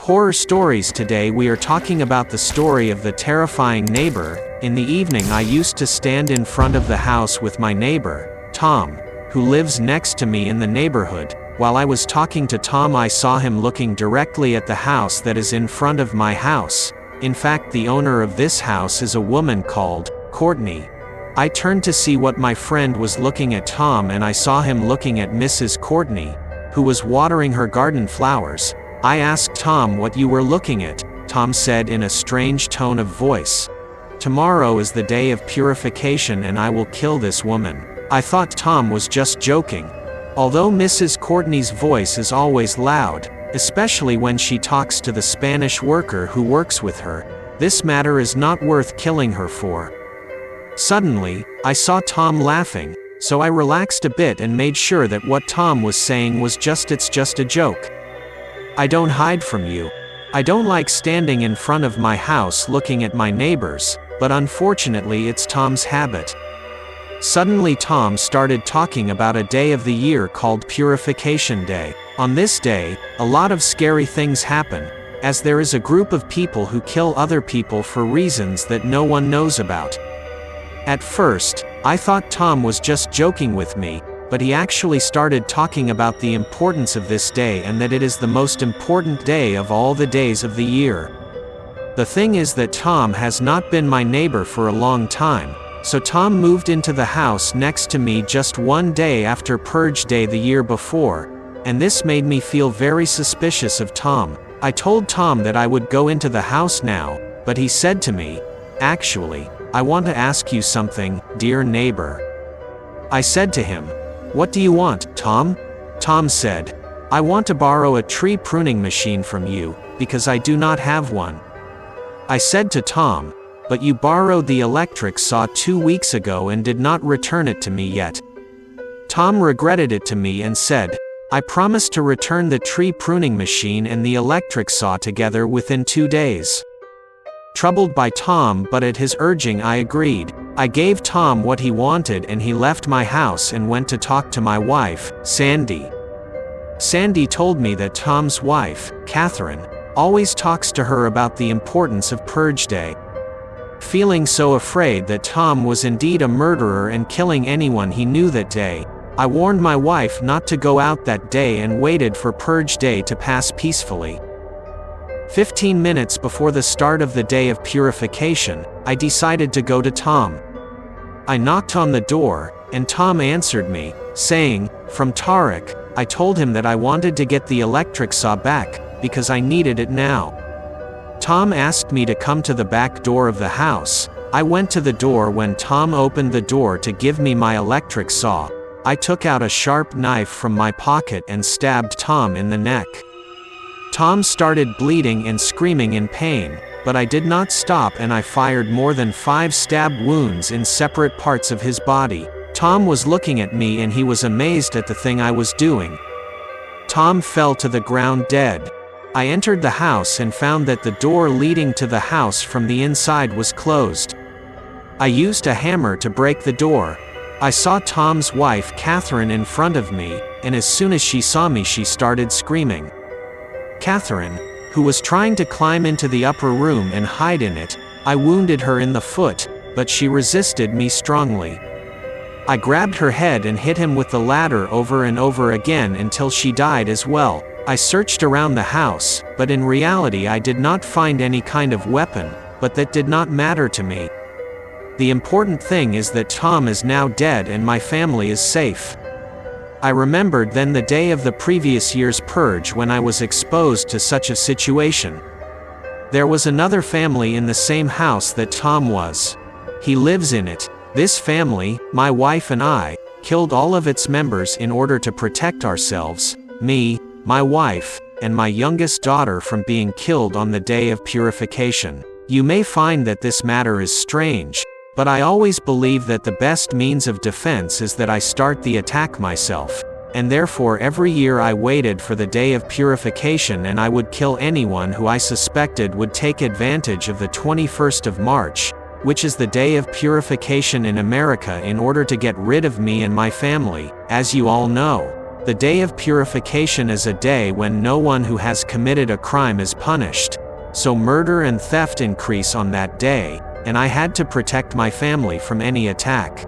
Horror stories. Today we are talking about the story of the terrifying neighbor. In the evening I used to stand in front of the house with my neighbor, Tom, who lives next to me in the neighborhood. While I was talking to Tom, I saw him looking directly at the house that is in front of my house. In fact, the owner of this house is a woman called Courtney. I turned to see what my friend was looking at Tom, and I saw him looking at Mrs. Courtney, who was watering her garden flowers. I asked Tom what you were looking at. Tom said in a strange tone of voice, "Tomorrow is the day of purification and I will kill this woman." I thought Tom was just joking. Although Mrs. Courtney's voice is always loud, especially when she talks to the Spanish worker who works with her, this matter is not worth killing her for. Suddenly, I saw Tom laughing, so I relaxed a bit and made sure that what Tom was saying was it's just a joke. I don't hide from you. I don't like standing in front of my house looking at my neighbors, but unfortunately it's Tom's habit. Suddenly Tom started talking about a day of the year called Purification Day. On this day, a lot of scary things happen, as there is a group of people who kill other people for reasons that no one knows about. At first, I thought Tom was just joking with me, but he actually started talking about the importance of this day and that it is the most important day of all the days of the year. The thing is that Tom has not been my neighbor for a long time, so Tom moved into the house next to me just one day after Purge Day the year before, and this made me feel very suspicious of Tom. I told Tom that I would go into the house now, but he said to me, "Actually, I want to ask you something, dear neighbor." I said to him, "What do you want, Tom?" Tom said, "I want to borrow a tree pruning machine from you, because I do not have one." I said to Tom, "But you borrowed the electric saw 2 weeks ago and did not return it to me yet." Tom regretted it to me and said, "I promised to return the tree pruning machine and the electric saw together within 2 days." Troubled by Tom, but at his urging I agreed. I gave Tom what he wanted and he left my house and went to talk to my wife, Sandy. Sandy told me that Tom's wife, Catherine, always talks to her about the importance of Purge Day. Feeling so afraid that Tom was indeed a murderer and killing anyone he knew that day, I warned my wife not to go out that day and waited for Purge Day to pass peacefully. 15 minutes before the start of the day of purification, I decided to go to Tom. I knocked on the door, and Tom answered me, saying, "From Tarek." I told him that I wanted to get the electric saw back, because I needed it now. Tom asked me to come to the back door of the house. I went to the door. When Tom opened the door to give me my electric saw, I took out a sharp knife from my pocket and stabbed Tom in the neck. Tom started bleeding and screaming in pain, but I did not stop and I fired more than 5 stab wounds in separate parts of his body. Tom was looking at me and he was amazed at the thing I was doing. Tom fell to the ground dead. I entered the house and found that the door leading to the house from the inside was closed. I used a hammer to break the door. I saw Tom's wife, Catherine, in front of me, and as soon as she saw me she started screaming. Catherine, who was trying to climb into the upper room and hide in it, I wounded her in the foot, but she resisted me strongly. I grabbed her head and hit him with the ladder over and over again until she died as well. I searched around the house, but in reality I did not find any kind of weapon, but that did not matter to me. The important thing is that Tom is now dead and my family is safe. I remembered then the day of the previous year's purge when I was exposed to such a situation. There was another family in the same house that Tom was. He lives in it. This family, my wife and I, killed all of its members in order to protect ourselves, me, my wife, and my youngest daughter from being killed on the day of purification. You may find that this matter is strange, but I always believe that the best means of defense is that I start the attack myself, and therefore every year I waited for the day of purification and I would kill anyone who I suspected would take advantage of the 21st of March, which is the day of purification in America, in order to get rid of me and my family. As you all know, The day of purification is a day when no one who has committed a crime is punished, so murder and theft increase on that day, and I had to protect my family from any attack.